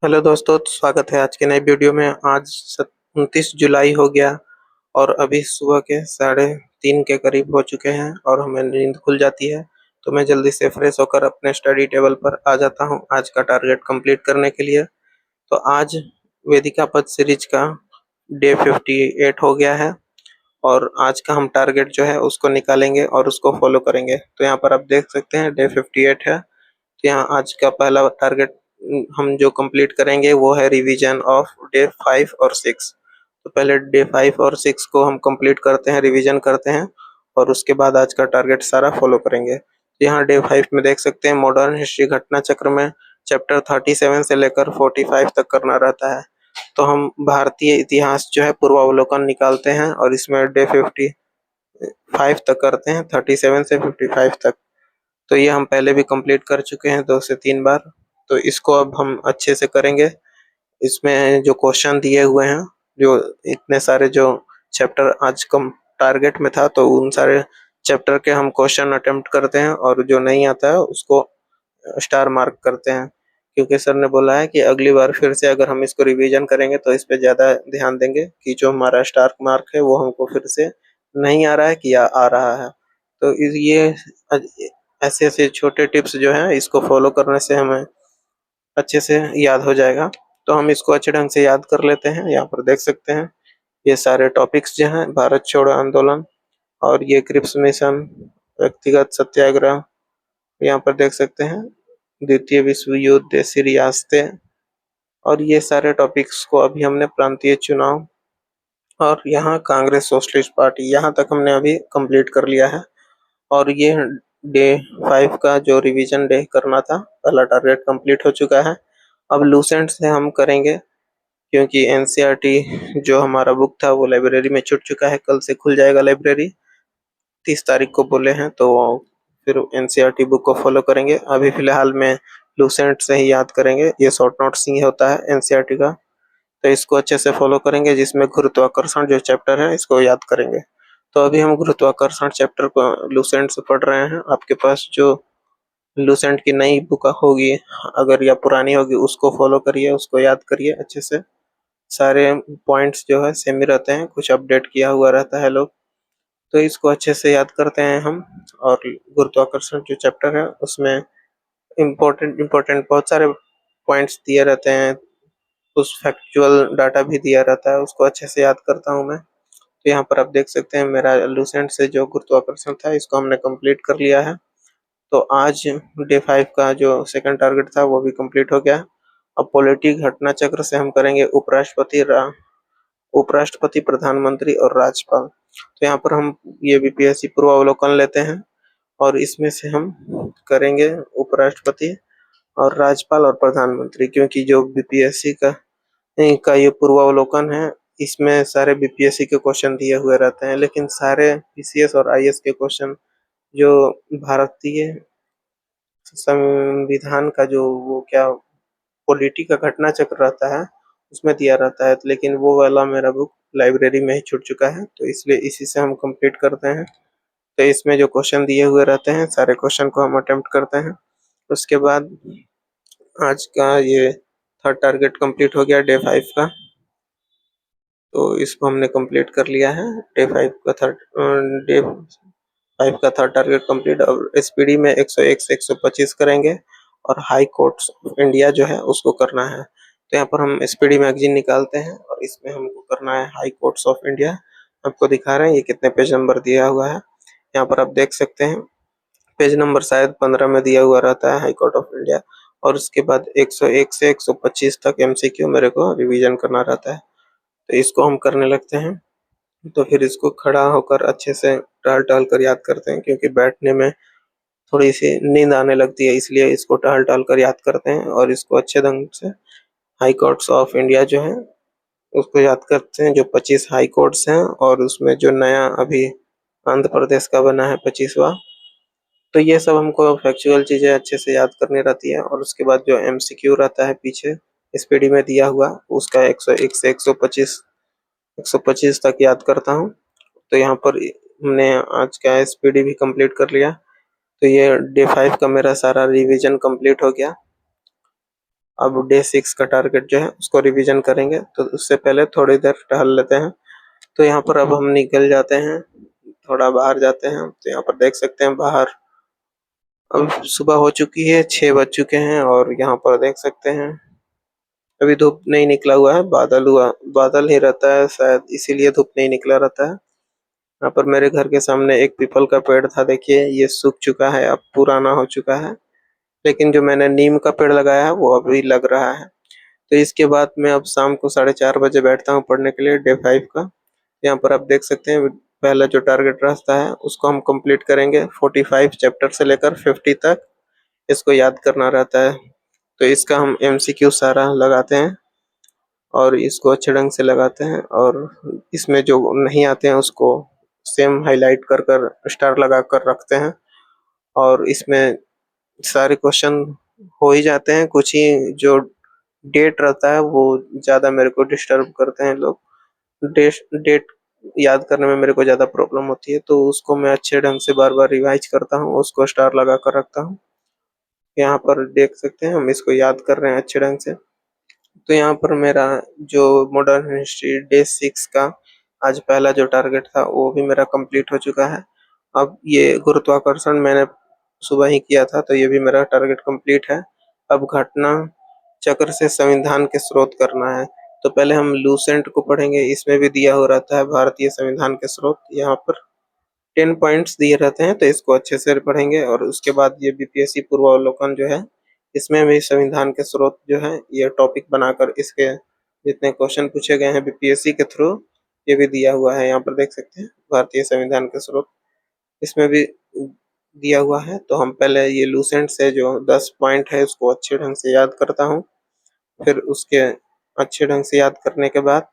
Hello दोस्तों, तो स्वागत है आज के नए वीडियो में। आज 29 जुलाई हो गया और अभी सुबह के 3:30 के करीब हो चुके हैं और हमें नींद खुल जाती है। तो मैं जल्दी से फ्रेश होकर अपने स्टडी टेबल पर आ जाता हूँ आज का टारगेट कंप्लीट करने के लिए। तो आज वेदिका पद सीरीज का डे 58 हो गया है और आज का हम टारगेट जो है उसको निकालेंगे और उसको फॉलो करेंगे। तो यहाँ पर आप देख सकते हैं डे 58 है। तो यहाँ आज का पहला टारगेट हम जो कंप्लीट करेंगे वो है रिवीजन ऑफ डे 5 और 6। तो पहले डे 5 और 6 को हम कंप्लीट करते हैं, रिवीजन करते हैं और उसके बाद आज का टारगेट सारा फॉलो करेंगे। तो यहाँ डे 5 में देख सकते हैं मॉडर्न हिस्ट्री घटना चक्र में चैप्टर 37 से लेकर 45 तक करना रहता है। तो हम भारतीय इतिहास जो है पूर्वावलोकन निकालते हैं और इसमें डे 55 तक करते हैं, 37 से 55 तक। तो ये हम पहले भी कंप्लीट कर चुके हैं 2 से 3 बार। तो इसको अब हम अच्छे से करेंगे। इसमें जो क्वेश्चन दिए हुए हैं, जो इतने सारे जो चैप्टर आज कम टारगेट में था, तो उन सारे चैप्टर के हम क्वेश्चन अटेम्प्ट करते हैं और जो नहीं आता है उसको स्टार मार्क करते हैं। क्योंकि सर ने बोला है कि अगली बार फिर से अगर हम इसको रिवीजन करेंगे तो इस पे ज्यादा ध्यान देंगे कि जो हमारा स्टार मार्क है वो हमको फिर से नहीं आ रहा है कि आ रहा है। तो ये ऐसे ऐसे छोटे टिप्स जो हैं इसको फॉलो करने से हमें अच्छे से याद हो जाएगा। तो हम इसको अच्छे ढंग से याद कर लेते हैं। यहाँ पर देख सकते हैं ये सारे टॉपिक्स जो हैं, भारत छोड़ो आंदोलन और ये क्रिप्स मिशन, व्यक्तिगत सत्याग्रह, यहाँ पर देख सकते हैं द्वितीय विश्व युद्ध, देशी रियासतें, और ये सारे टॉपिक्स को अभी हमने प्रांतीय चुनाव और यहाँ कांग्रेस सोशलिस्ट पार्टी यहाँ तक हमने अभी कंप्लीट कर लिया है। और ये डे 5 का जो रिवीजन डे करना था, पहला टारगेट कंप्लीट हो चुका है। अब लूसेंट से हम करेंगे क्योंकि एनसीईआरटी जो हमारा बुक था वो लाइब्रेरी में छूट चुका है। कल से खुल जाएगा लाइब्रेरी, 30 तारीख को बोले हैं, तो फिर एनसीईआरटी बुक को फॉलो करेंगे। अभी फिलहाल में लूसेंट से ही याद करेंगे, ये शॉर्ट नोट्स ही होता है एनसीईआरटी का। तो इसको अच्छे से फॉलो करेंगे, जिसमें गुरुत्वाकर्षण जो चैप्टर है इसको याद करेंगे। तो अभी हम गुरुत्वाकर्षण चैप्टर को लूसेंट से पढ़ रहे हैं। आपके पास जो लूसेंट की नई बुक होगी अगर या पुरानी होगी उसको फॉलो करिए, उसको याद करिए अच्छे से। सारे पॉइंट्स जो है सेम ही रहते हैं, कुछ अपडेट किया हुआ रहता है लोग। तो इसको अच्छे से याद करते हैं हम। और गुरुत्वाकर्षण जो चैप्टर है उसमें इम्पोर्टेंट इम्पोर्टेंट बहुत सारे पॉइंट्स दिए रहते हैं, कुछ फैक्चुअल डाटा भी दिया रहता है, उसको अच्छे से याद करता हूँ मैं। तो यहाँ पर आप देख सकते हैं मेरा लूसेंट से जो गुरुत्वाकर्षण था इसको हमने कंप्लीट कर लिया है। तो आज डे 5 का जो सेकंड टारगेट था वो भी कंप्लीट हो गया। अब पॉलिटी घटना चक्र से हम करेंगे उपराष्ट्रपति, प्रधानमंत्री और राज्यपाल। तो यहाँ पर हम ये बीपीएससी पूर्वावलोकन लेते हैं और इसमें से हम करेंगे उपराष्ट्रपति और राज्यपाल और प्रधानमंत्री, क्योंकि जो बीपीएससी का ये पूर्वावलोकन है इसमें सारे बीपीएससी के क्वेश्चन दिए हुए रहते हैं, लेकिन सारे पीसीएस और आईएएस के क्वेश्चन जो भारतीय संविधान का जो वो क्या पॉलिटी का घटना चक्र रहता है उसमें दिया रहता है, लेकिन वो वाला मेरा बुक लाइब्रेरी में ही छूट चुका है, तो इसलिए इसी से हम कंप्लीट करते हैं। तो इसमें जो क्वेश्चन दिए हुए रहते हैं सारे क्वेश्चन को हम अटेम्प्ट करते हैं। उसके बाद आज का ये थर्ड टारगेट कंप्लीट हो गया डे 5 का। तो इसको हमने कंप्लीट कर लिया है। डे 5 का थर्ड टारगेट कंप्लीट। और एसपीडी में 101 से 125 करेंगे और हाई कोर्ट्स ऑफ इंडिया जो है उसको करना है। तो यहाँ पर हम एसपीडी मैगजीन निकालते हैं और इसमें हमको करना है हाई कोर्ट्स ऑफ इंडिया। आपको दिखा रहे हैं ये कितने पेज नंबर दिया हुआ है, यहाँ पर आप देख सकते हैं। पेज नंबर शायद 15 में दिया हुआ रहता है हाई कोर्ट ऑफ इंडिया। और उसके बाद 101 से 125 तक एमसीक्यू मेरे को रिवीजन करना रहता है। तो इसको हम करने लगते हैं। तो फिर इसको खड़ा होकर अच्छे से टहल टहल कर याद करते हैं, क्योंकि बैठने में थोड़ी सी नींद आने लगती है, इसलिए इसको टहल टहल कर याद करते हैं और इसको अच्छे ढंग से हाई कोर्ट्स ऑफ इंडिया जो है उसको याद करते हैं। जो 25 हाई कोर्ट्स हैं और उसमें जो नया अभी आंध्र प्रदेश का बना है 25वां। तो ये सब हमको फैक्चुअल चीजें अच्छे से याद करनी रहती है। और उसके बाद जो एमसीक्यू रहता है पीछे स्पीडी में दिया हुआ उसका 101 से 125 तक याद करता हूँ। तो यहाँ पर हमने आज का एसपीडी भी कंप्लीट कर लिया। तो ये डे 5 का मेरा सारा रिवीजन कंप्लीट हो गया। अब डे 6 का टारगेट जो है उसको रिवीजन करेंगे, तो उससे पहले थोड़ी देर टहल लेते हैं। तो यहाँ पर अब हम निकल जाते हैं, थोड़ा बाहर जाते हैं। तो यहाँ पर देख सकते हैं बाहर अब सुबह हो चुकी है, 6 बज चुके हैं और यहाँ पर देख सकते हैं अभी धूप नहीं निकला हुआ है, बादल ही रहता है शायद इसीलिए धूप नहीं निकला रहता है। यहाँ पर मेरे घर के सामने एक पीपल का पेड़ था, देखिए ये सूख चुका है, अब पुराना हो चुका है। लेकिन जो मैंने नीम का पेड़ लगाया है वो अभी लग रहा है। तो इसके बाद मैं अब शाम को 4:30 बजे बैठता हूँ पढ़ने के लिए डे 5 का। यहाँ पर आप देख सकते हैं पहला जो टारगेट रहता है उसको हम कंप्लीट करेंगे। 45 चैप्टर से लेकर 50 तक इसको याद करना रहता है। तो इसका हम एमसीक्यू सारा लगाते हैं और इसको अच्छे ढंग से लगाते हैं, और इसमें जो नहीं आते हैं उसको सेम हाईलाइट कर कर स्टार लगा कर रखते हैं। और इसमें सारे क्वेश्चन हो ही जाते हैं, कुछ ही जो डेट रहता है वो ज़्यादा मेरे को डिस्टर्ब करते हैं लोग। डेट याद करने में मेरे को ज़्यादा प्रॉब्लम होती है, तो उसको मैं अच्छे ढंग से बार-बार रिवाइज करता हूँ, उसको स्टार लगा कर रखता हूँ। यहाँ पर देख सकते हैं हम इसको याद कर रहे हैं अच्छे ढंग से। तो यहाँ पर मेरा जो मॉडर्न हिस्ट्री डे 6 का आज पहला जो टारगेट था वो भी मेरा कंप्लीट हो चुका है। अब ये गुरुत्वाकर्षण मैंने सुबह ही किया था, तो ये भी मेरा टारगेट कंप्लीट है। अब घटना चक्र से संविधान के स्रोत करना है। तो पहले हम लूसेंट को पढ़ेंगे, इसमें भी दिया हो रहता है भारतीय संविधान के स्रोत। यहाँ पर 10 पॉइंट्स दिए रहते हैं, तो इसको अच्छे से पढ़ेंगे। और उसके बाद ये बीपीएससी पूर्वावलोकन जो है, इसमें भी संविधान के स्रोत जो है ये टॉपिक बनाकर इसके जितने क्वेश्चन पूछे गए हैं बीपीएससी के थ्रू ये भी दिया हुआ है। यहाँ पर देख सकते हैं भारतीय संविधान के स्रोत, इसमें भी दिया हुआ है। तो हम पहले ये लूसेंट से जो 10 पॉइंट है उसको अच्छे ढंग से याद करता हूँ। फिर उसके अच्छे ढंग से याद करने के बाद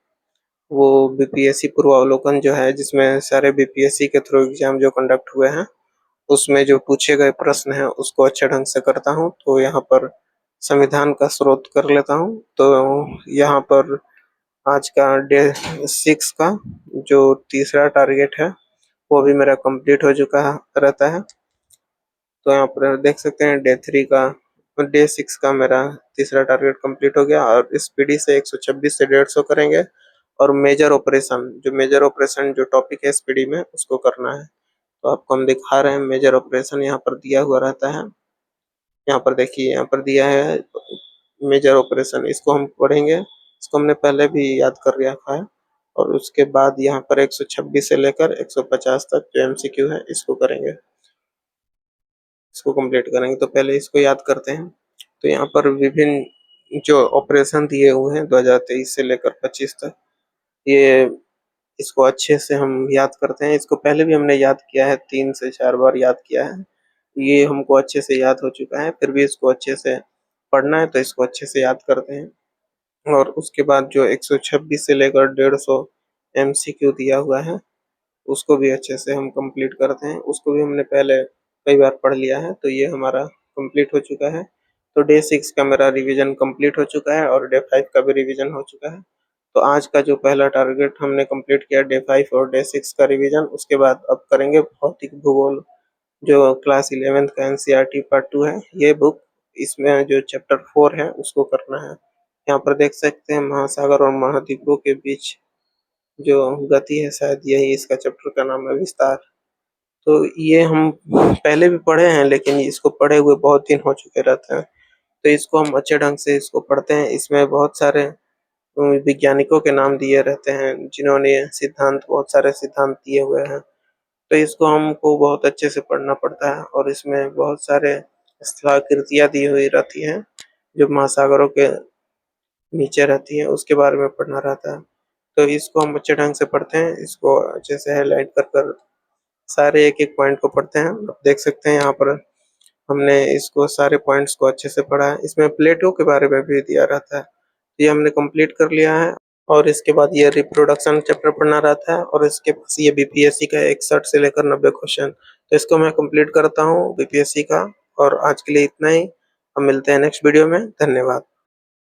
वो बीपीएससी पूर्वावलोकन जो है, जिसमें सारे बीपीएससी के थ्रू एग्जाम जो कंडक्ट हुए हैं उसमें जो पूछे गए प्रश्न हैं उसको अच्छे ढंग से करता हूँ। तो यहाँ पर संविधान का स्रोत कर लेता हूँ। तो यहाँ पर आज का डे 6 का जो तीसरा टारगेट है वो भी मेरा कंप्लीट हो चुका रहता है। तो यहाँ पर देख सकते हैं डे 6 का मेरा तीसरा टारगेट कंप्लीट हो गया। और स्पीडी से 126 से 150 करेंगे। और मेजर ऑपरेशन जो टॉपिक है स्पीडी में उसको करना है। तो आपको हम दिखा रहे हैं मेजर ऑपरेशन यहाँ पर दिया हुआ रहता है। यहाँ पर देखिए यहाँ पर दिया है मेजर ऑपरेशन, इसको हम पढ़ेंगे। इसको हमने पहले भी याद कर रखा है। और उसके बाद यहाँ पर 126 से लेकर 150 तक जो एमसीक्यू है इसको करेंगे, इसको कंप्लीट करेंगे। तो पहले इसको याद करते हैं। तो यहाँ पर विभिन्न जो ऑपरेशन दिए हुए हैं 2023 से लेकर 25 तक, ये इसको अच्छे से हम याद करते हैं। इसको पहले भी हमने याद किया है, 3 से 4 बार याद किया है। ये हमको अच्छे से याद हो चुका है, फिर भी इसको अच्छे से पढ़ना है तो इसको अच्छे से याद करते हैं। और उसके बाद जो 126 से लेकर 150 एमसीक्यू दिया हुआ है उसको भी अच्छे से हम कंप्लीट करते हैं। उसको भी हमने पहले कई बार पढ़ लिया है, तो ये हमारा कंप्लीट हो चुका है। तो डे 6 का मेरा रिवीजन कंप्लीट हो चुका है और डे 5 का भी रिवीजन हो चुका है। तो आज का जो पहला टारगेट हमने कंप्लीट किया डे 5 और डे 6 का रिवीजन, उसके बाद अब करेंगे भौतिक भूगोल जो क्लास 11th का एनसीईआरटी पार्ट 2 है ये बुक। इसमें जो चैप्टर 4 है उसको करना है। यहाँ पर देख सकते हैं महासागर और महाद्वीपों के बीच जो गति है, शायद यही इसका चैप्टर का नाम है, विस्तार। तो ये हम पहले भी पढ़े हैं लेकिन इसको पढ़े हुए बहुत दिन हो चुके रहते हैं। तो इसको हम अच्छे ढंग से इसको पढ़ते हैं। इसमें बहुत सारे वैज्ञानिकों के नाम दिए रहते हैं जिन्होंने बहुत सारे सिद्धांत दिए हुए हैं। तो इसको हमको बहुत अच्छे से पढ़ना पड़ता है। और इसमें बहुत सारे स्थलाकृतियाँ दी हुई रहती हैं जो महासागरों के नीचे रहती है, उसके बारे में पढ़ना रहता है। तो इसको हम अच्छे ढंग से पढ़ते हैं, इसको अच्छे से हाईलाइट कर कर सारे एक-एक पॉइंट को पढ़ते हैं। आप देख सकते हैं यहाँ पर हमने इसको सारे पॉइंट्स को अच्छे से पढ़ा है। इसमें प्लेटो के बारे में भी दिया रहता है, ये हमने कंप्लीट कर लिया है। और इसके बाद ये रिप्रोडक्शन चैप्टर पढ़ना रहता है और इसके पास ये बीपीएससी का 61 से लेकर 90 क्वेश्चन, तो इसको मैं कंप्लीट करता हूँ बीपीएससी का। और आज के लिए इतना ही, हम मिलते हैं नेक्स्ट वीडियो में। धन्यवाद।